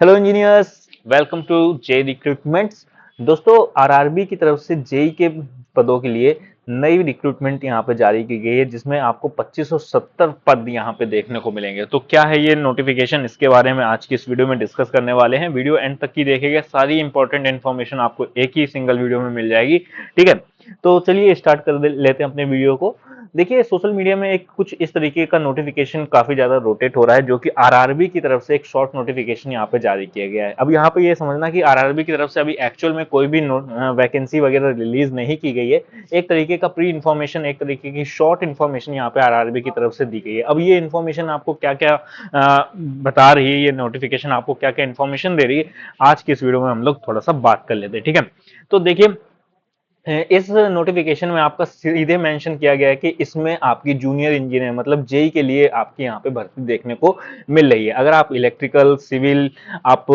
Hello engineers, welcome to J recruitments. दोस्तों, RRB की तरफ से जेई के पदों के लिए नई रिक्रूटमेंट यहाँ पे जारी की गई है, जिसमें आपको 2570 पद यहाँ पे देखने को मिलेंगे। तो क्या है ये नोटिफिकेशन, इसके बारे में आज की इस वीडियो में डिस्कस करने वाले हैं। वीडियो एंड तक की देखिएगा, सारी इंपॉर्टेंट इन्फॉर्मेशन आपको एक ही सिंगल वीडियो में मिल जाएगी। ठीक है, तो चलिए स्टार्ट कर लेते हैं अपने वीडियो को। देखिए, सोशल मीडिया में एक कुछ इस तरीके का नोटिफिकेशन काफी ज्यादा रोटेट हो रहा है, जो कि आरआरबी की तरफ से एक शॉर्ट नोटिफिकेशन यहाँ पे जारी किया गया है। अब यहाँ पे ये समझना कि आरआरबी की तरफ से अभी एक्चुअल में कोई भी वैकेंसी वगैरह रिलीज नहीं की गई है। एक तरीके का प्री इन्फॉर्मेशन, एक तरीके की शॉर्ट इन्फॉर्मेशन यहाँ पे आरआरबी की तरफ से दी गई है। अब ये इन्फॉर्मेशन आपको क्या क्या बता रही है, ये नोटिफिकेशन आपको क्या क्या इन्फॉर्मेशन दे रही है, आज की इस वीडियो में हम लोग थोड़ा सा बात कर लेते हैं। ठीक है, तो देखिए, इस नोटिफिकेशन में आपका सीधे मेंशन किया गया है कि इसमें आपकी जूनियर इंजीनियर मतलब जेई के लिए आपकी यहाँ पे भर्ती देखने को मिल रही है। अगर आप इलेक्ट्रिकल, सिविल, आप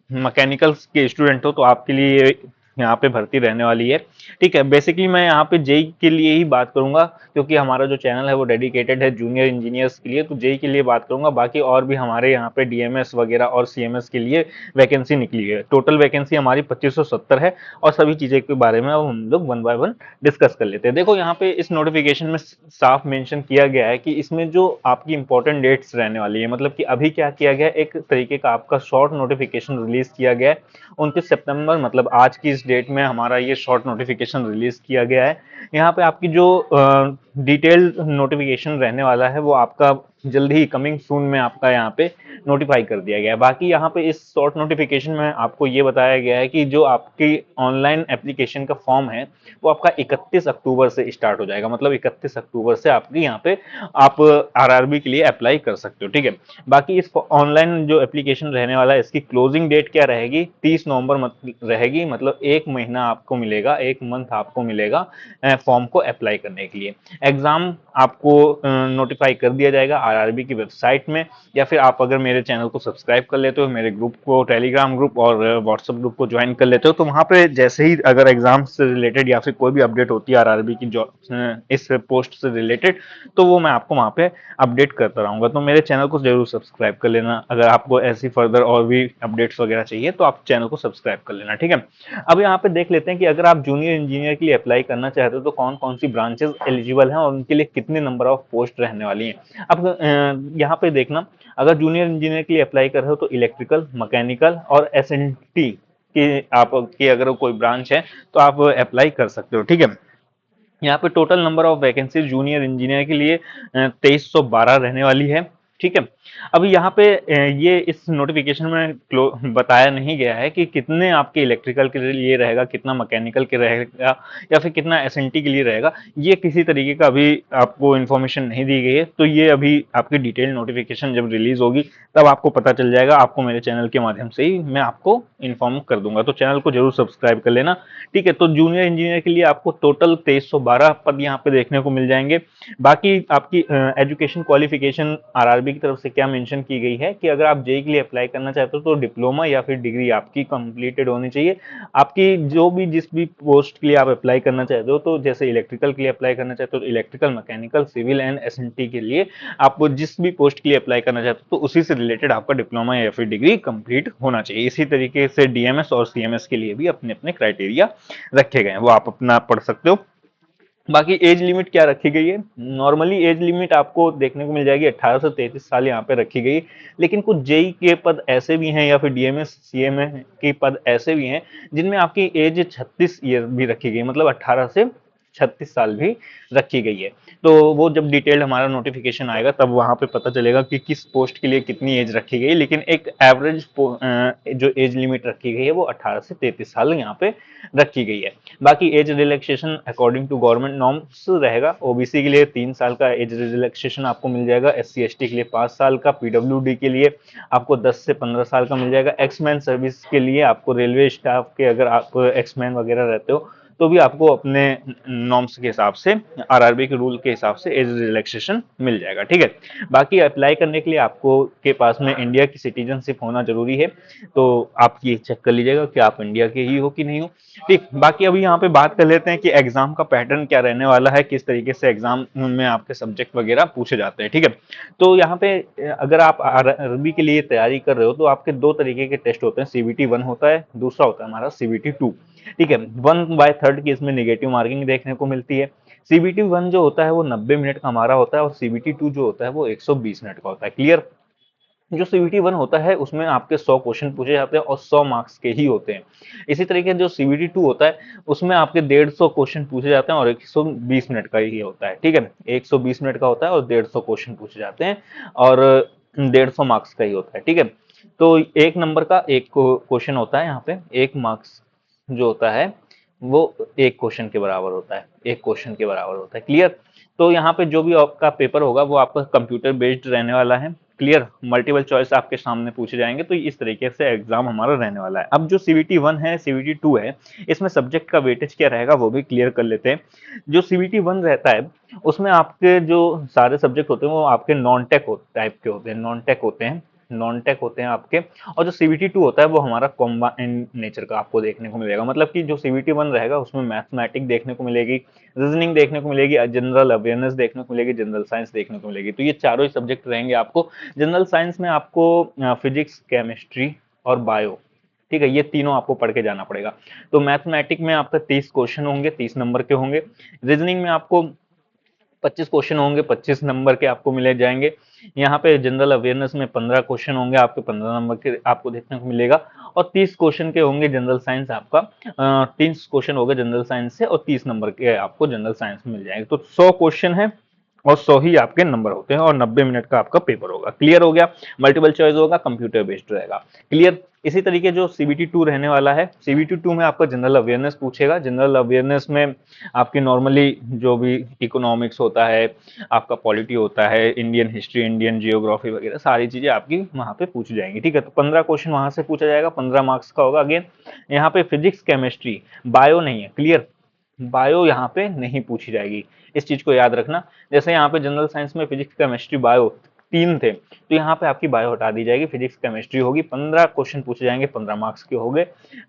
मैकेनिकल के स्टूडेंट हो तो आपके लिए यहाँ पे भर्ती रहने वाली है। ठीक है, बेसिकली मैं यहाँ पे जेई के लिए ही बात करूंगा, क्योंकि हमारा जो चैनल है वो डेडिकेटेड है जूनियर इंजीनियर्स के लिए, तो जेई के लिए बात करूंगा। बाकी और भी हमारे यहाँ पे डीएमएस वगैरह और सीएमएस के लिए वैकेंसी निकली है। टोटल वैकेंसी हमारी 2570 है, और सभी चीजें के बारे में अब हम लोग वन बाय वन डिस्कस कर लेते हैं। देखो, यहाँ पे इस नोटिफिकेशन में साफ मेंशन किया गया है कि इसमें जो आपकी इंपॉर्टेंट डेट्स रहने वाली है, मतलब कि अभी क्या किया गया है, एक तरीके का आपका शॉर्ट नोटिफिकेशन रिलीज किया गया है 29 सितंबर, मतलब आज की इस डेट में हमारा ये शॉर्ट नोटिफिकेशन रिलीज किया गया है। यहाँ पे आपकी जो डिटेल्ड नोटिफिकेशन रहने वाला है वो आपका जल्द ही कमिंग सून में आपका यहाँ पे नोटिफाई कर दिया गया है। बाकी यहाँ पे इस शॉर्ट नोटिफिकेशन में आपको ये बताया गया है कि जो आपकी ऑनलाइन एप्लीकेशन का फॉर्म है वो आपका 31 अक्टूबर से स्टार्ट हो जाएगा। मतलब 31 अक्टूबर से आपकी यहाँ पे आप आरआरबी के लिए अप्लाई कर सकते हो। ठीक है, बाकी इस ऑनलाइन जो एप्लीकेशन रहने वाला है, इसकी क्लोजिंग डेट क्या रहेगी, 30 नवंबर रहेगी। मतलब एक महीना आपको मिलेगा, एक मंथ आपको मिलेगा फॉर्म को अप्लाई करने के लिए। एग्जाम आपको नोटिफाई कर दिया जाएगा आरआरबी की वेबसाइट में, या फिर आप अगर मेरे चैनल को सब्सक्राइब कर लेते हो, मेरे ग्रुप को, टेलीग्राम ग्रुप और व्हाट्सएप ग्रुप को ज्वाइन कर लेते हो, तो वहां पे जैसे ही अगर एग्जाम से रिलेटेड या फिर कोई भी अपडेट होती है आरआरबी की जो इस पोस्ट से रिलेटेड, तो वो मैं आपको वहां पे अपडेट करता रहूंगा। तो मेरे चैनल को जरूर सब्सक्राइब कर लेना। अगर आपको ऐसी फर्दर और भी अपडेट्स वगैरह चाहिए तो आप चैनल को सब्सक्राइब कर लेना। ठीक है, अब यहाँ पे देख लेते हैं कि अगर आप जूनियर इंजीनियर के लिए अप्लाई करना चाहते हो तो कौन कौन सी ब्रांचेस एलिजिबल हैं और उनके लिए कितने नंबर ऑफ पोस्ट रहने वाली हैं। अब यहाँ पे देखना, अगर जूनियर इंजीनियर के लिए अप्लाई कर रहे हो तो इलेक्ट्रिकल, मैकेनिकल और एसएनटी की आपकी अगर कोई ब्रांच है तो आप अप्लाई कर सकते हो। ठीक है, यहाँ पे total number of vacancy junior engineer के लिए 2312 रहने वाली है। ठीक है, अब यहाँ पे ये इस नोटिफिकेशन में बताया नहीं गया है कि कितने आपके इलेक्ट्रिकल के लिए रहेगा, कितना मैकेनिकल के रहेगा, या फिर कितना एसएनटी के लिए रहेगा। ये किसी तरीके का अभी आपको इन्फॉर्मेशन नहीं दी गई है। तो ये अभी आपकी डिटेल नोटिफिकेशन जब रिलीज होगी तब आपको पता चल जाएगा। आपको मेरे चैनल के माध्यम से ही मैं आपको इन्फॉर्म कर दूंगा, तो चैनल को जरूर सब्सक्राइब कर लेना। ठीक है, तो जूनियर इंजीनियर के लिए आपको टोटल 2312 पद यहाँ पे देखने को मिल जाएंगे। बाकी आपकी एजुकेशन क्वालिफिकेशन आरआरबी की तरफ से क्या मेंशन की गई है कि अगर आप जेई के लिए अप्लाई करना चाहते हो तो डिप्लोमा या फिर डिग्री आपकी कंप्लीटेड होनी चाहिए। आपकी जो भी जिस भी पोस्ट के लिए आप अप्लाई करना चाहते हो, तो जैसे इलेक्ट्रिकल के लिए अप्लाई करना चाहते हो तो electrical, mechanical, civil and S and T के लिए आप जिस भी पोस्ट के लिए अप्लाई करना चाहते हो तो उसी से रिलेटेड आपका डिप्लोमा या फिर डिग्री कंप्लीट होना चाहिए। इसी तरीके से डीएमएस और सीएमएस के लिए भी अपने अपने क्राइटेरिया रखे गए हैं, वो आप अपना पढ़ सकते हो। बाकी एज लिमिट क्या रखी गई है, नॉर्मली एज लिमिट आपको देखने को मिल जाएगी 18 से 33 साल यहाँ पे रखी गई है। लेकिन कुछ जेई के पद ऐसे भी हैं या फिर डीएमएस सीएमए के पद ऐसे भी हैं जिनमें आपकी एज 36 ईयर भी रखी गई, मतलब 18 से 36 साल भी रखी गई है। तो वो जब डिटेल्ड हमारा नोटिफिकेशन आएगा तब वहां पे पता चलेगा कि किस पोस्ट के लिए कितनी एज रखी गई है। लेकिन एक एवरेज जो एज लिमिट रखी गई है वो 18 से 33 साल यहाँ पे रखी गई है। बाकी age relaxation according to government norms रहेगा। ओबीसी के लिए 3 साल का एज रिलैक्सेशन आपको मिल जाएगा, एससी एसटी के लिए 5 साल का, पीडब्ल्यूडी के लिए आपको 10 से 15 साल का मिल जाएगा, एक्समैन सर्विस के लिए आपको रेलवे स्टाफ के अगर आप एक्समैन वगैरह रहते हो तो भी आपको अपने नॉर्म्स के हिसाब से, आरआरबी के रूल के हिसाब से एज रिलैक्सेशन मिल जाएगा। ठीक है, बाकी अप्लाई करने के लिए आपको के पास में इंडिया की सिटीजनशिप होना जरूरी है, तो आप ये चेक कर लीजिएगा कि आप इंडिया के ही हो कि नहीं हो। ठीक, बाकी अभी यहाँ पे बात कर लेते हैं कि एग्जाम का पैटर्न क्या रहने वाला है, किस तरीके से एग्जाम में आपके सब्जेक्ट वगैरह पूछे जाते हैं। ठीक है, तो यहाँ पे अगर आप आरआरबी के लिए तैयारी कर रहे हो तो आपके दो तरीके के टेस्ट होते हैं, सीबीटी 1 होता है, दूसरा होता है हमारा सीबीटी 2। ठीक है, 1/3 की इसमें नेगेटिव मार्किंग देखने को मिलती है। सीबीटी 1 जो होता है वो 90 मिनट का हमारा होता है, और सीबीटी 2 जो होता है वो 120 मिनट का होता है। क्लियर? जो सीबीटी 1 होता है उसमें आपके 100 क्वेश्चन पूछे जाते हैं और 100 मार्क्स के ही होते हैं। इसी तरीके जो सीबीटी 2 होता है उसमें आपके 150 क्वेश्चन पूछे जाते हैं और 120 मिनट का ही होता है। ठीक है, 120 मिनट का होता है और 150 क्वेश्चन पूछे जाते हैं और 150 मार्क्स का ही होता है। ठीक है, तो एक नंबर का एक क्वेश्चन होता है, यहाँ पे एक मार्क्स जो होता है वो एक क्वेश्चन के बराबर होता है, एक क्वेश्चन के बराबर होता है। क्लियर? तो यहाँ पे जो भी आपका पेपर होगा वो आपका कंप्यूटर बेस्ड रहने वाला है। क्लियर? मल्टीपल चॉइस आपके सामने पूछे जाएंगे, तो इस तरीके से एग्जाम हमारा रहने वाला है। अब जो सीबीटी 1 है, सीबीटी 2 है, इसमें सब्जेक्ट का वेटेज क्या रहेगा वो भी क्लियर कर लेते हैं। जो सीबीटी 1 रहता है उसमें आपके जो सारे सब्जेक्ट होते हैं वो आपके नॉन टेक टाइप के होते हैं, नॉन टेक होते हैं, नॉन टेक होते हैं आपके। और जो सीबीटी 2 होता है वो हमारा कॉम्बाइंड नेचर का आपको देखने को मिलेगा, मतलब कि जो सीबीटी 1 रहेगा उसमें मैथमेटिक्स देखने को मिलेगी, रीजनिंग देखने को मिलेगी, जनरल अवेयरनेस देखने को मिलेगी, जनरल साइंस देखने को मिलेगी। तो ये चारों ही सब्जेक्ट रहेंगे आपको। जनरल साइंस में आपको फिजिक्स, केमिस्ट्री और बायो, ठीक है, ये तीनों आपको पढ़ के जाना पड़ेगा। तो मैथमेटिक्स में आपका 30 क्वेश्चन होंगे, 30 नंबर के होंगे। रीजनिंग में आपको 25 क्वेश्चन होंगे, 25 नंबर के आपको मिले जाएंगे। यहाँ पे जनरल अवेयरनेस में 15 क्वेश्चन होंगे आपके, 15 नंबर के आपको देखने को मिलेगा। और 30 क्वेश्चन के होंगे जनरल साइंस आपका, 30 क्वेश्चन होगा जनरल साइंस से और 30 नंबर के आपको जनरल साइंस में मिल जाएंगे। तो 100 क्वेश्चन है और 100 ही आपके नंबर होते हैं और 90 मिनट का आपका पेपर होगा। क्लियर हो गया? मल्टीपल चॉइस होगा, कंप्यूटर बेस्ड रहेगा। क्लियर? इसी तरीके जो सीबीटी 2 रहने वाला है, सीबीटी 2 में आपका जनरल अवेयरनेस पूछेगा। जनरल अवेयरनेस में आपकी नॉर्मली जो भी इकोनॉमिक्स होता है, आपका पॉलिटी होता है, इंडियन हिस्ट्री, इंडियन जियोग्राफी वगैरह सारी चीजें आपकी वहां पे पूछी जाएंगी। ठीक है, तो 15 क्वेश्चन वहां से पूछा जाएगा, 15 मार्क्स का होगा। अगेन यहाँ पे फिजिक्स, केमिस्ट्री, बायो नहीं है। क्लियर? बायो यहाँ पे नहीं पूछी जाएगी, इस चीज को याद रखना। जैसे यहाँ पे जनरल साइंस में फिजिक्स, केमिस्ट्री, बायो तीन थे, तो यहाँ पे आपकी बायो हटा दी जाएगी, फिजिक्स केमिस्ट्री होगी। 15 क्वेश्चन पूछे जाएंगे, 15 मार्क्स के होंगे।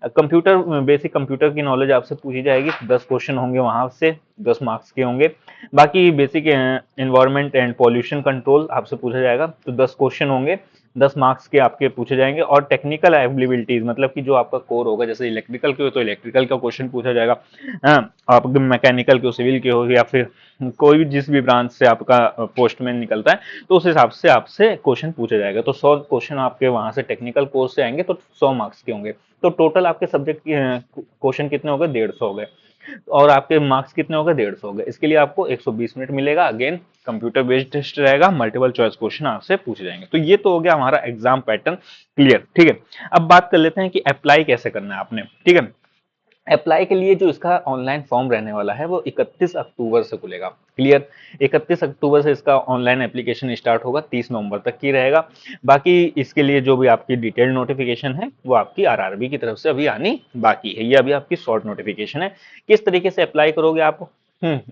कंप्यूटर, बेसिक कंप्यूटर की नॉलेज आपसे पूछी जाएगी, 10 क्वेश्चन होंगे वहां से, 10 मार्क्स के होंगे। बाकी basic environment and pollution control आपसे पूछा जाएगा, तो 10 क्वेश्चन होंगे, 10 मार्क्स के आपके पूछे जाएंगे। और टेक्निकल एबिलिटीज, मतलब कि जो आपका कोर होगा, जैसे इलेक्ट्रिकल के हो तो इलेक्ट्रिकल का क्वेश्चन पूछा जाएगा, आप मैकेनिकल के हो, सिविल के हो, या फिर कोई भी जिस भी ब्रांच से आपका पोस्टमैन निकलता है तो उस हिसाब से आपसे क्वेश्चन पूछा जाएगा। तो 100 क्वेश्चन आपके वहां से टेक्निकल कोर्स से आएंगे, तो 100 मार्क्स के होंगे। तो टोटल आपके सब्जेक्ट क्वेश्चन कितने हो गए? 150 हो गए। और आपके मार्क्स कितने हो गए? 150 हो गए। इसके लिए आपको 120 मिनट मिलेगा। अगेन कंप्यूटर बेस्ड टेस्ट रहेगा, मल्टीपल चॉइस क्वेश्चन आपसे पूछे जाएंगे। तो ये तो हो गया हमारा एग्जाम पैटर्न। क्लियर? ठीक है, अब बात कर लेते हैं कि अप्लाई कैसे करना है आपने। ठीक है, अप्लाई के लिए जो इसका ऑनलाइन फॉर्म रहने वाला है वो 31 अक्टूबर से खुलेगा। क्लियर? 31 अक्टूबर से इसका ऑनलाइन एप्लीकेशन स्टार्ट होगा, 30 नवंबर तक की रहेगा। बाकी इसके लिए जो भी आपकी डिटेल्ड नोटिफिकेशन है वो आपकी आरआरबी की तरफ से अभी आनी बाकी है, ये अभी आपकी शॉर्ट नोटिफिकेशन है। किस तरीके से अप्लाई करोगे आप,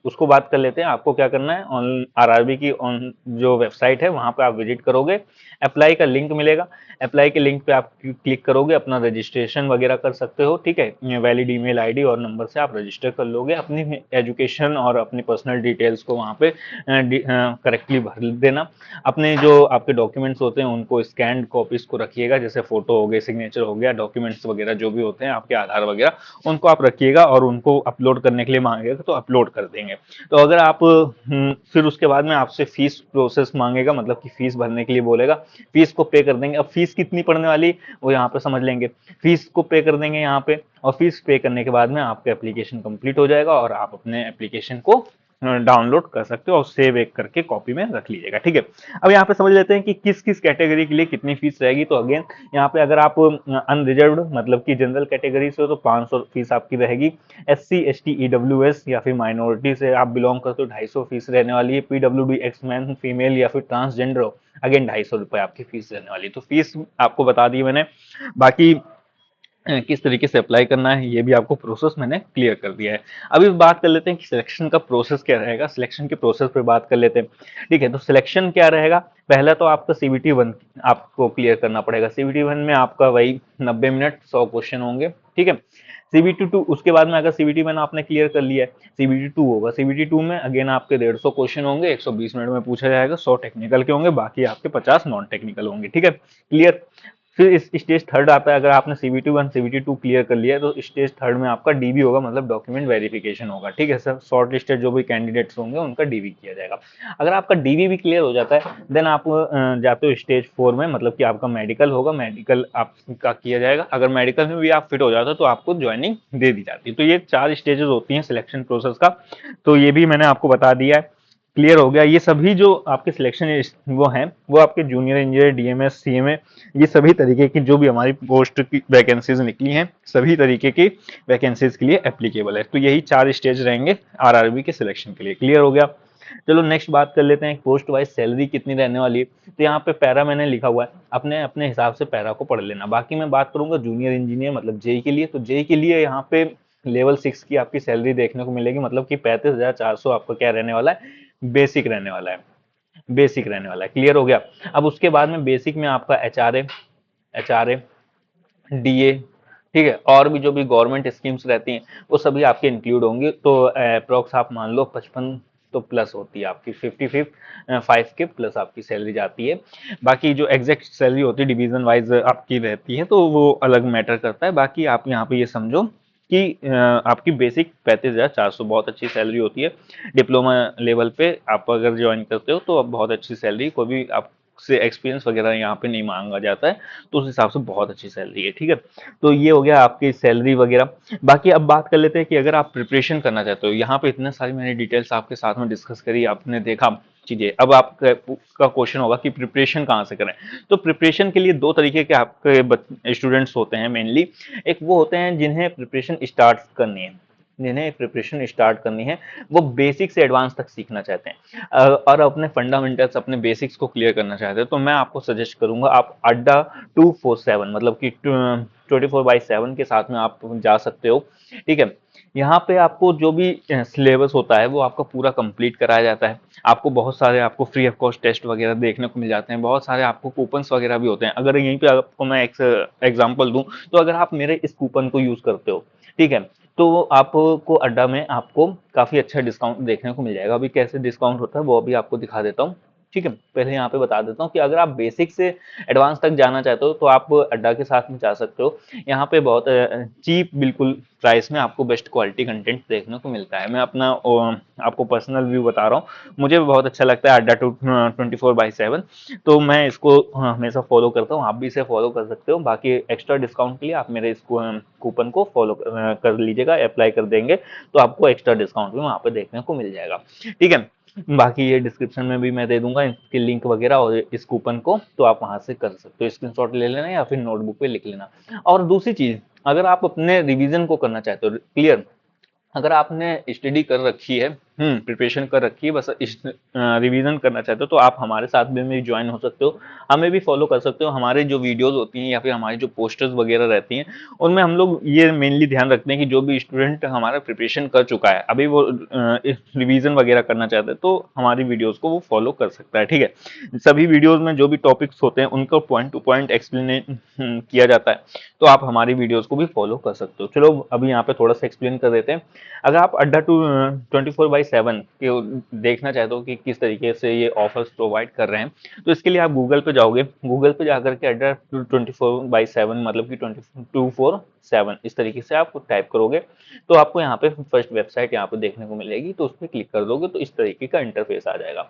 उसको बात कर लेते हैं। आपको क्या करना है, ऑन आरआरबी की ऑन जो वेबसाइट है वहां पे आप विजिट करोगे, अप्लाई का लिंक मिलेगा, अप्लाई के लिंक पे आप क्लिक करोगे, अपना रजिस्ट्रेशन वगैरह कर सकते हो। ठीक है, वैलिड ईमेल आईडी और नंबर से आप रजिस्टर कर लोगे, अपनी एजुकेशन और अपनी पर्सनल डिटेल्स को वहाँ पे करेक्टली भर देना। अपने जो आपके डॉक्यूमेंट्स होते हैं उनको स्कैन कॉपीज को रखिएगा, जैसे फोटो हो गए, सिग्नेचर हो गया, डॉक्यूमेंट्स वगैरह जो भी होते हैं आपके आधार वगैरह, उनको आप रखिएगा और उनको अपलोड करने के लिए मांगेगा तो अपलोड कर देंगे। तो अगर आप फिर उसके बाद में आपसे फीस प्रोसेस मांगेगा, मतलब कि फीस भरने के लिए बोलेगा, फीस को पे कर देंगे। अब फीस कितनी पड़ने वाली वो यहाँ पे समझ लेंगे, फीस को पे कर देंगे यहाँ पे, और फीस पे करने के बाद में आपका एप्लीकेशन कंप्लीट हो जाएगा और आप अपने एप्लीकेशन को डाउनलोड कर सकते हो और सेव एक करके कॉपी में रख लीजिएगा। ठीक है, अब यहाँ पे समझ लेते हैं कि किस किस कैटेगरी के लिए कितनी फीस रहेगी। तो अगेन यहाँ पे अगर आप अनरिजर्व्ड मतलब कि जनरल कैटेगरी से हो तो 500 फीस आपकी रहेगी। SC ST EWS या फिर माइनॉरिटी से आप बिलोंग करते हो 250 फीस रहने वाली है। PWD एक्स मैन फीमेल या फिर ट्रांसजेंडर हो, अगेन 250 रुपए आपकी फीस रहने वाली है। तो फीस आपको बता दी मैंने। बाकी किस तरीके से अप्लाई करना है, ये भी आपको प्रोसेस मैंने क्लियर कर दिया है। अभी बात कर लेते हैं कि सिलेक्शन का प्रोसेस क्या रहेगा। सिलेक्शन के प्रोसेस पे बात कर लेते हैं। ठीक है, तो सिलेक्शन क्या रहेगा। पहला तो आपका सीबीटी 1 आपको क्लियर करना पड़ेगा। सीबीटी 1 में आपका वही 90 मिनट 100 क्वेश्चन होंगे। ठीक है, सीबीटी 2 उसके बाद में, अगर सीबीटी 1 आपने क्लियर कर लिया है, सीबीटी 2 होगा। सीबीटी 2 में अगेन आपके 150 क्वेश्चन होंगे, 120 मिनट में पूछा जाएगा। 100 टेक्निकल के होंगे, बाकी आपके 50 नॉन टेक्निकल होंगे। ठीक है, क्लियर। फिर इस स्टेज थर्ड आता है। अगर आपने सीबीटी 1 सीबीटी 2 क्लियर कर लिया है तो स्टेज थर्ड में आपका डीबी होगा, मतलब डॉक्यूमेंट वेरिफिकेशन होगा। ठीक है सर, शॉर्ट लिस्टेड जो भी कैंडिडेट्स होंगे उनका डीबी किया जाएगा। अगर आपका डीबी भी क्लियर हो जाता है, देन आप जाते हो स्टेज 4 में, मतलब कि आपका मेडिकल होगा। मेडिकल आपका किया जाएगा। अगर मेडिकल में भी आप फिट हो जाते हो तो आपको ज्वाइनिंग दे दी जाती है। तो ये 4 स्टेजेस होती हैं सिलेक्शन प्रोसेस का। तो ये भी मैंने आपको बता दिया है। क्लियर हो गया। ये सभी जो आपके सिलेक्शन वो हैं, वो आपके जूनियर इंजीनियर, डीएमएस, सीएमए, ये सभी तरीके की जो भी हमारी पोस्ट की वैकेंसीज निकली हैं, सभी तरीके की वैकेंसीज के लिए एप्लीकेबल है। तो यही 4 स्टेज रहेंगे आरआरबी के सिलेक्शन के लिए। क्लियर हो गया। चलो नेक्स्ट बात कर लेते हैं, पोस्ट वाइज सैलरी कितनी रहने वाली है। तो यहाँ पे पैरा मैंने लिखा हुआ है, अपने अपने हिसाब से पैरा को पढ़ लेना। बाकी मैं बात करूंगा जूनियर इंजीनियर मतलब जेई के लिए। तो जेई के लिए यहाँ पे लेवल 6 की आपकी सैलरी देखने को मिलेगी, मतलब कि 35,400 आपका क्या रहने वाला है, बेसिक रहने वाला है। बेसिक रहने वाला है। क्लियर हो गया। अब उसके बाद में बेसिक में आपका एचआरए, डीए, ठीक है, और भी जो भी गवर्नमेंट स्कीम्स रहती हैं वो सभी आपके इंक्लूड होंगी। तो अप्रोक्स आप मान लो 55 तो प्लस होती है आपकी, 55 के प्लस आपकी सैलरी जाती है। बाकी जो एग्जैक्ट सैलरी होती है डिवीजन वाइज आपकी रहती है, तो वो अलग मैटर करता है। बाकी आप यहाँ पे ये समझो कि आपकी बेसिक 35,400 बहुत अच्छी सैलरी होती है। डिप्लोमा लेवल पे आप अगर ज्वाइन करते हो तो अब बहुत अच्छी सैलरी, कोई भी आपसे एक्सपीरियंस वगैरह यहाँ पे नहीं मांगा जाता है, तो उस हिसाब से बहुत अच्छी सैलरी है। ठीक है, तो ये हो गया आपकी सैलरी वगैरह। बाकी अब बात कर लेते हैं कि अगर आप प्रिपरेशन करना चाहते हो, यहाँ पे इतने सारी मैंने डिटेल्स आपके साथ में डिस्कस करी, आपने देखा चीजें। अब आपका क्वेश्चन होगा कि प्रिपरेशन कहाँ से करें। तो प्रिपरेशन के लिए दो तरीके के आपके स्टूडेंट्स होते हैं मेनली। एक वो होते हैं जिन्हें प्रिपरेशन स्टार्ट करनी है, वो बेसिक से एडवांस तक सीखना चाहते हैं, और अपने फंडामेंटल्स, अपने बेसिक्स को क्लियर करना चाहते हैं। तो मैं आपको सजेस्ट करूंगा आप अड्डा 247 मतलब कि 24/7 के साथ में आप जा सकते हो। ठीक है, यहाँ पे आपको जो भी सिलेबस होता है वो आपका पूरा कंप्लीट कराया जाता है। आपको बहुत सारे आपको फ्री ऑफ कॉस्ट टेस्ट वगैरह देखने को मिल जाते हैं। बहुत सारे आपको कूपन्स वगैरह भी होते हैं। अगर यहीं पे आपको मैं एक एग्जांपल दूं, तो अगर आप मेरे इस कूपन को यूज करते हो, ठीक है, तो आपको अड्डा में आपको काफी अच्छा डिस्काउंट देखने को मिल जाएगा। अभी कैसे डिस्काउंट होता है वो अभी आपको दिखा देता हूँ। ठीक है, पहले यहाँ पे बता देता हूँ कि अगर आप बेसिक से एडवांस तक जाना चाहते हो तो आप अड्डा के साथ में जा सकते हो। यहाँ पे बहुत चीप बिल्कुल प्राइस में आपको बेस्ट क्वालिटी कंटेंट देखने को मिलता है। मैं अपना आपको पर्सनल व्यू बता रहा हूँ, मुझे भी बहुत अच्छा लगता है अड्डा 24/7। तो मैं इसको हमेशा फॉलो करता हूँ, आप भी इसे फॉलो कर सकते हो। बाकी एक्स्ट्रा डिस्काउंट के लिए आप मेरे इस कूपन को फॉलो कर लीजिएगा, अप्लाई कर देंगे तो आपको एक्स्ट्रा डिस्काउंट भी वहाँ पे देखने को मिल जाएगा। ठीक है, बाकी ये डिस्क्रिप्शन में भी मैं दे दूंगा इसकी लिंक वगैरह और इस कूपन को, तो आप वहां से कर सकते हो, स्क्रीनशॉट ले लेना या फिर नोटबुक पे लिख लेना। और दूसरी चीज, अगर आप अपने रिवीजन को करना चाहते हो क्लियर, अगर आपने स्टडी कर रखी है, प्रिपरेशन कर रखी है, बस रिवीजन करना चाहते हो, तो आप हमारे साथ में ज्वाइन हो सकते हो। हमें भी फॉलो कर सकते हो। हमारे जो वीडियोस होती हैं या फिर हमारी जो पोस्टर्स वगैरह रहती हैं, उनमें हम लोग ये मेनली ध्यान रखते हैं कि जो भी स्टूडेंट हमारा प्रिपरेशन कर चुका है, अभी वो रिवीजन वगैरह करना चाहते हैं, तो हमारी वीडियोज को वो फॉलो कर सकता है। ठीक है, सभी वीडियोज में जो भी टॉपिक्स होते हैं उनको पॉइंट टू पॉइंट एक्सप्लेन किया जाता है, तो आप हमारी वीडियोज को भी फॉलो कर सकते हो। चलो अभी यहाँ पे थोड़ा सा एक्सप्लेन कर देते हैं। अगर आप अड्डा 24/7 के देखना चाहते हो कि किस तरीके से ये ऑफर्स प्रोवाइड कर रहे हैं, तो इसके लिए आप गूगल पे जाओगे। गूगल पे जाकर के अड्डा 24/7 मतलब कि 247 इस तरीके से आप टाइप करोगे, तो आपको यहाँ पे फर्स्ट वेबसाइट यहाँ पे देखने को मिलेगी। तो उस पर क्लिक कर दोगे तो इस तरीके का इंटरफेस आ जाएगा।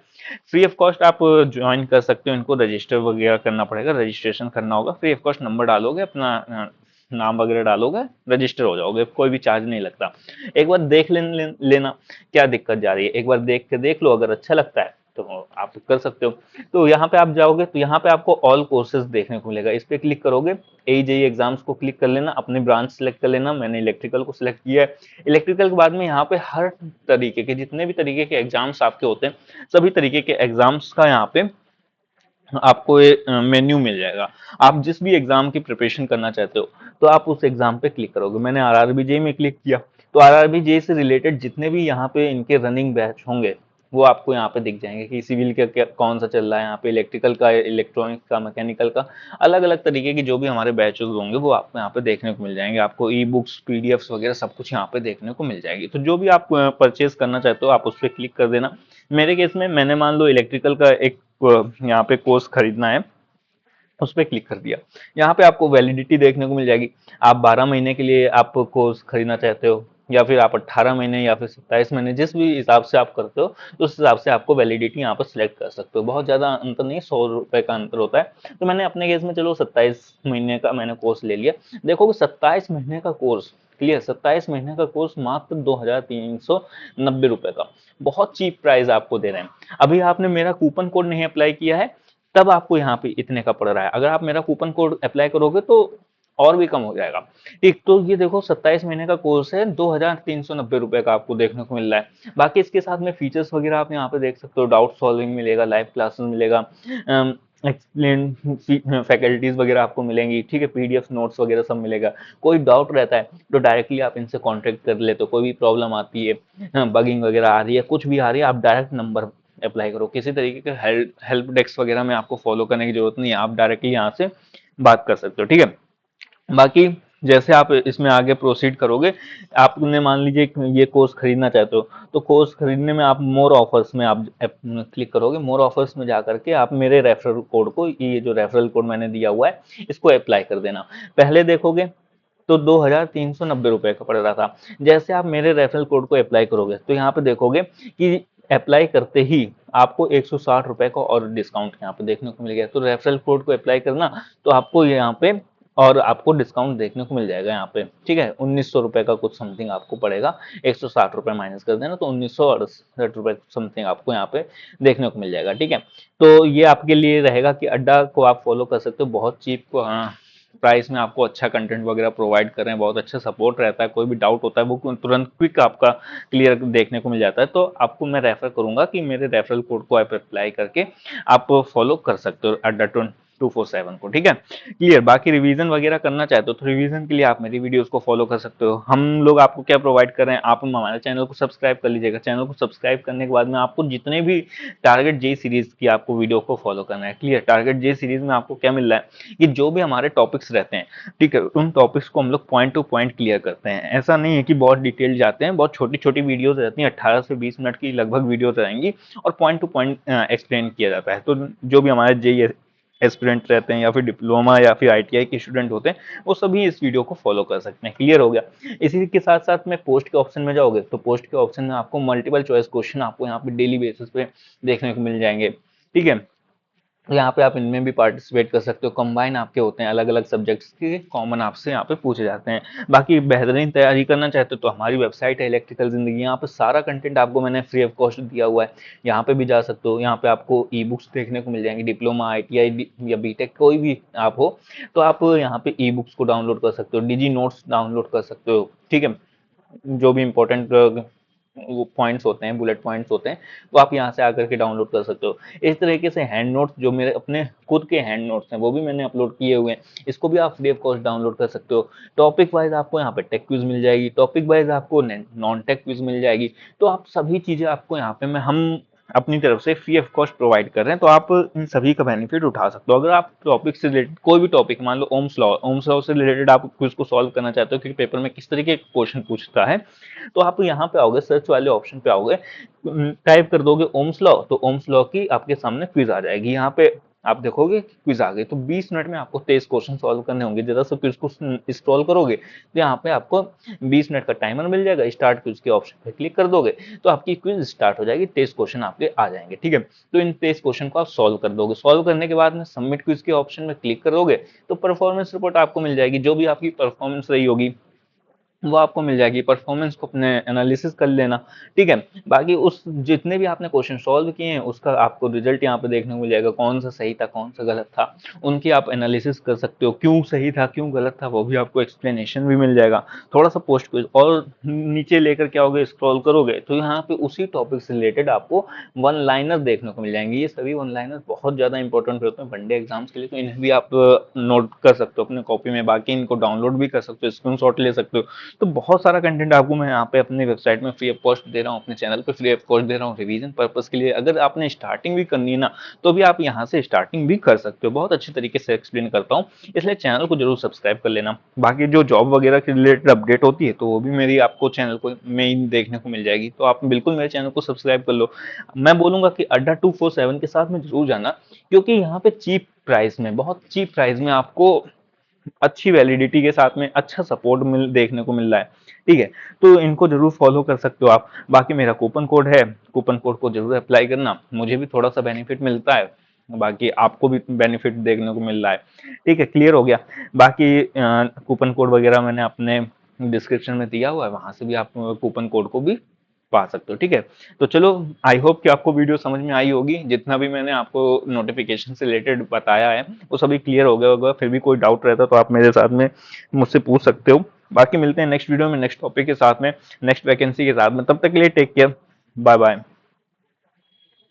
फ्री ऑफ कॉस्ट आप ज्वाइन कर सकते हो। इनको रजिस्टर वगैरह करना पड़ेगा, रजिस्ट्रेशन करना होगा। फ्री ऑफ कॉस्ट नंबर डालोगे, अपना नाम वगैरह डालोगे, रजिस्टर हो जाओगे, कोई भी चार्ज नहीं लगता। एक बार देख लेना क्या दिक्कत जा रही है, एक बार देख के देख लो, अगर अच्छा लगता है तो आप कर सकते हो। तो यहाँ पे आप जाओगे तो यहाँ पे आपको ऑल कोर्सेज देखने को मिलेगा। इस पे क्लिक करोगे, AJE एग्जाम्स को क्लिक कर लेना, अपनी ब्रांच सेलेक्ट कर लेना। मैंने इलेक्ट्रिकल को सिलेक्ट किया है। इलेक्ट्रिकल के बाद में यहाँ पे हर तरीके के जितने भी तरीके के एग्जाम्स आपके होते हैं, सभी तरीके के एग्जाम्स का यहाँ पे आपको ये मेन्यू मिल जाएगा। आप जिस भी एग्जाम की प्रिपरेशन करना चाहते हो तो आप उस एग्जाम पे क्लिक करोगे। मैंने आरआरबी जेई में क्लिक किया तो आरआरबी जेई से रिलेटेड जितने भी यहाँ पे इनके रनिंग बैच होंगे वो आपको यहाँ पे दिख जाएंगे कि सिविल का क्या कौन सा चल रहा है, यहाँ पे इलेक्ट्रिकल का, इलेक्ट्रॉनिक्स का, मैकेनिकल का, अलग अलग तरीके की जो भी हमारे बैचेस होंगे वो आपको यहाँ पे देखने को मिल जाएंगे। आपको ई बुक्स, पीडीएफ्स वगैरह सब कुछ यहाँ पे देखने को मिल जाएगी। तो जो भी आप परचेज करना चाहते हो आप उस पर क्लिक कर देना। मेरे केस में मैंने मान लो इलेक्ट्रिकल का एक यहाँ पे कोर्स खरीदना है, उस पर क्लिक कर दिया। यहाँ पे आपको वैलिडिटी देखने को मिल जाएगी। आप 12 महीने के लिए आप कोर्स खरीदना चाहते हो या फिर आप 18 महीने या फिर 27 महीने, जिस भी हिसाब से आप करते हो तो उस हिसाब से आपको वैलिडिटी यहाँ पर सिलेक्ट कर सकते हो। बहुत ज़्यादा अंतर नहीं, 100 रुपये का अंतर होता है। तो मैंने अपने केस में चलो 27 महीने का मैंने कोर्स ले लिया। देखो 27 महीने का कोर्स, क्लियर, 27 महीने का कोर्स मात्र 2390 रुपये का, बहुत चीप प्राइस आपको दे रहे हैं। अभी आपने मेरा कूपन कोड नहीं अप्लाई किया है तब आपको यहाँ पे इतने का पड़ रहा है। अगर आप मेरा कूपन कोड अप्लाई करोगे तो और भी कम हो जाएगा। ठीक, तो ये देखो 27 महीने का कोर्स है, 2390 रुपये का आपको देखने को मिल रहा है। बाकी इसके साथ में फीचर्स वगैरह आप यहाँ पे देख सकते हो, डाउट सॉल्विंग मिलेगा, लाइव क्लासेस मिलेगा, एक्सप्लेन फैकल्टीज वगैरह आपको मिलेंगी, ठीक है, पीडीएफ नोट्स वगैरह सब मिलेगा। कोई डाउट रहता है तो डायरेक्टली आप इनसे कांटेक्ट कर लेते हो। कोई भी प्रॉब्लम आती है, बगिंग वगैरह आ रही है, कुछ भी आ रही है, आप डायरेक्ट नंबर अप्लाई करो। किसी तरीके के हेल्प डेस्क वगैरह में आपको फॉलो करने की जरूरत नहीं है, आप डायरेक्टली यहाँ से बात कर सकते हो, ठीक है। बाकी जैसे आप इसमें आगे प्रोसीड करोगे, आपने मान लीजिए ये कोर्स खरीदना चाहते हो तो कोर्स खरीदने में आप मोर ऑफर्स में आप क्लिक करोगे। मोर ऑफर्स में जा करके आप मेरे रेफरल कोड को, ये जो रेफरल कोड मैंने दिया हुआ है इसको अप्लाई कर देना। पहले देखोगे तो 2390 रुपये का पड़ रहा था। जैसे आप मेरे रेफरल कोड को अप्लाई करोगे तो यहाँ पे देखोगे कि अप्लाई करते ही आपको 160 रुपये का और डिस्काउंट यहाँ पे देखने को मिल गया। तो रेफरल कोड को अप्लाई करना तो आपको यहाँ पे और आपको डिस्काउंट देखने को मिल जाएगा यहाँ पे, ठीक है। 1900 रुपये का कुछ समथिंग आपको पड़ेगा, 160 रुपये माइनस कर देना तो 1968 रुपये समथिंग आपको यहाँ पे देखने को मिल जाएगा, ठीक है। तो ये आपके लिए रहेगा कि अड्डा को आप फॉलो कर सकते हो, बहुत चीप प्राइस में आपको अच्छा कंटेंट वगैरह प्रोवाइड कर रहे हैं, बहुत अच्छा सपोर्ट रहता है। कोई भी डाउट होता है वो तुरंत क्विक आपका क्लियर देखने को मिल जाता है। तो आपको मैं रेफर करूंगा कि मेरे रेफरल कोड को आप अप्लाई करके आप फॉलो कर सकते हो अड्डा 247 को, ठीक है, क्लियर। बाकी रिवीजन वगैरह करना चाहते हो तो रिवीजन के लिए आप मेरी वीडियोस को फॉलो कर सकते हो। हम लोग आपको क्या प्रोवाइड कर रहे हैं, आप हमारे चैनल को सब्सक्राइब कर लीजिएगा। चैनल को सब्सक्राइब करने के बाद में आपको जितने भी टारगेट जे सीरीज की आपको वीडियो को फॉलो करना है, क्लियर। टारगेट जे सीरीज में आपको क्या मिल रहा है कि जो भी हमारे टॉपिक्स रहते हैं, ठीक है, उन टॉपिक्स को हम लोग पॉइंट टू पॉइंट क्लियर करते हैं। ऐसा नहीं है कि बहुत डिटेल जाते हैं, बहुत छोटी छोटी वीडियोस रहती हैं, 18 से 20 मिनट की लगभग वीडियोस रहेंगी और पॉइंट टू पॉइंट एक्सप्लेन किया जाता है। तो जो भी हमारे जे एस्पिरेंट रहते हैं या फिर डिप्लोमा या फिर आईटीआई के स्टूडेंट होते हैं वो सभी इस वीडियो को फॉलो कर सकते हैं, क्लियर हो गया। इसी के साथ साथ में पोस्ट के ऑप्शन में जाओगे तो पोस्ट के ऑप्शन में आपको मल्टीपल चॉइस क्वेश्चन आपको यहाँ पे डेली बेसिस पे देखने को मिल जाएंगे, ठीक है। तो यहाँ पे आप इनमें भी पार्टिसिपेट कर सकते हो। कंबाइन आपके होते हैं, अलग अलग सब्जेक्ट्स के कॉमन आपसे यहाँ पे पूछे जाते हैं। बाकी बेहतरीन तैयारी करना चाहते हो तो हमारी वेबसाइट है इलेक्ट्रिकल जिंदगी, यहाँ पे सारा कंटेंट आपको मैंने फ्री ऑफ कॉस्ट दिया हुआ है, यहाँ पे भी जा सकते हो। यहाँ पे आपको ई बुक्स देखने को मिल जाएंगी, डिप्लोमा, आईटीआई या बीटेक कोई भी आप हो तो आप यहाँ पे ई बुक्स को डाउनलोड कर सकते हो, डिजी नोट्स डाउनलोड कर सकते हो, ठीक है। जो भी इंपॉर्टेंट वो पॉइंट्स होते हैं, बुलेट पॉइंट्स होते हैं, वो आप यहाँ से आकर के डाउनलोड कर सकते हो। इस तरीके से हैंड नोट्स जो मेरे अपने खुद के हैंड नोट्स हैं वो भी मैंने अपलोड किए हुए हैं, इसको भी आप फ्री ऑफ कॉस्ट डाउनलोड कर सकते हो। टॉपिक वाइज आपको यहाँ पे टेक क्विज मिल जाएगी, टॉपिक वाइज आपको नॉन टेक क्विज मिल जाएगी। तो आप सभी चीजें आपको यहाँ पे मैं हम अपनी तरफ से फ्री ऑफ कॉस्ट प्रोवाइड कर रहे हैं, तो आप इन सभी का बेनिफिट उठा सकते हो। अगर आप टॉपिक से रिलेटेड कोई भी टॉपिक, मान लो ओम्स लॉ से रिलेटेड आप क्विज को सॉल्व करना चाहते हो कि पेपर में किस तरीके का क्वेश्चन पूछता है, तो आप यहाँ पे आओगे, सर्च वाले ऑप्शन पे आओगे, टाइप कर दोगे ओम्स लॉ तो ओम्स लॉ की आपके सामने क्विज आ जाएगी। यहाँ पे आप देखोगे क्विज आ गई तो 20 मिनट में आपको 23 क्वेश्चन सॉल्व करने होंगे। जरा सा क्विज को इंस्टॉल करोगे तो यहाँ पे आपको 20 मिनट का टाइमर मिल जाएगा, स्टार्ट क्विज के ऑप्शन पे क्लिक कर दोगे तो आपकी क्विज स्टार्ट हो जाएगी, 23 क्वेश्चन आपके आ जाएंगे, ठीक है। तो इन 23 क्वेश्चन को आप सॉल्व कर दोगे। सॉल्व करने के बाद में सबमिट क्विज के ऑप्शन में क्लिक करोगे तो परफॉर्मेंस रिपोर्ट आपको मिल जाएगी। जो भी आपकी परफॉर्मेंस रही होगी वो आपको मिल जाएगी। परफॉर्मेंस को अपने एनालिसिस कर लेना, ठीक है। बाकी उस जितने भी आपने क्वेश्चन सॉल्व किए हैं उसका आपको रिजल्ट यहाँ पे देखने को मिल जाएगा, कौन सा सही था कौन सा गलत था, उनकी आप एनालिसिस कर सकते हो, क्यों सही था क्यों गलत था वो भी आपको एक्सप्लेनेशन भी मिल जाएगा। थोड़ा सा पोस्ट क्विज और नीचे लेकर क्या होगा, स्क्रॉल करोगे तो यहाँ पे उसी टॉपिक से रिलेटेड आपको वन लाइनर देखने को मिल जाएंगे। ये सभी वन लाइनर बहुत ज्यादा इंपॉर्टेंट होते हैं वनडे एग्जाम्स के लिए, तो इन्हें भी आप नोट कर सकते हो अपने कॉपी में। बाकी इनको डाउनलोड भी कर सकते हो, स्क्रीनशॉट ले सकते हो। तो बहुत सारा कंटेंट आपको मैं यहाँ पे अपनी वेबसाइट में फ्री ऑफ कॉस्ट दे रहा हूँ, अपने चैनल पे फ्री ऑफ कॉस्ट दे रहा हूँ रिवीजन पर्पस के लिए। अगर आपने स्टार्टिंग भी करनी है ना तो भी आप यहाँ से स्टार्टिंग भी कर सकते हो, बहुत अच्छी तरीके से एक्सप्लेन करता हूँ, इसलिए चैनल को जरूर सब्सक्राइब कर लेना। बाकी जो जॉब वगैरह के रिलेटेड अपडेट होती है तो वो भी मेरी आपको चैनल को में ही देखने को मिल जाएगी, तो आप बिल्कुल मेरे चैनल को सब्सक्राइब कर लो। मैं बोलूंगा कि अड्डा 247 के साथ में जरूर जाना, क्योंकि यहाँ पे चीप प्राइस में, बहुत चीप प्राइस में आपको अच्छी वैलिडिटी के साथ में अच्छा सपोर्ट देखने को मिल रहा है, ठीक है। तो इनको जरूर फॉलो कर सकते हो आप। बाकी मेरा कूपन कोड है, कूपन कोड को जरूर अप्लाई करना, मुझे भी थोड़ा सा बेनिफिट मिलता है, बाकी आपको भी बेनिफिट देखने को मिल रहा है, ठीक है। क्लियर हो गया। बाकी कूपन कोड वगैरह मैंने अपने डिस्क्रिप्शन में दिया हुआ है, वहां से भी आप कूपन कोड को भी पा सकते हो, ठीक है। तो चलो, आई होप कि आपको वीडियो समझ में आई होगी, जितना भी मैंने आपको नोटिफिकेशन से रिलेटेड बताया है वो सभी क्लियर हो गया होगा। फिर भी कोई डाउट रहता तो आप मेरे साथ में मुझसे पूछ सकते हो। बाकी मिलते हैं नेक्स्ट वीडियो में नेक्स्ट टॉपिक के साथ में, नेक्स्ट वैकेंसी के साथ में। तब तक के लिए टेक केयर, बाय बाय।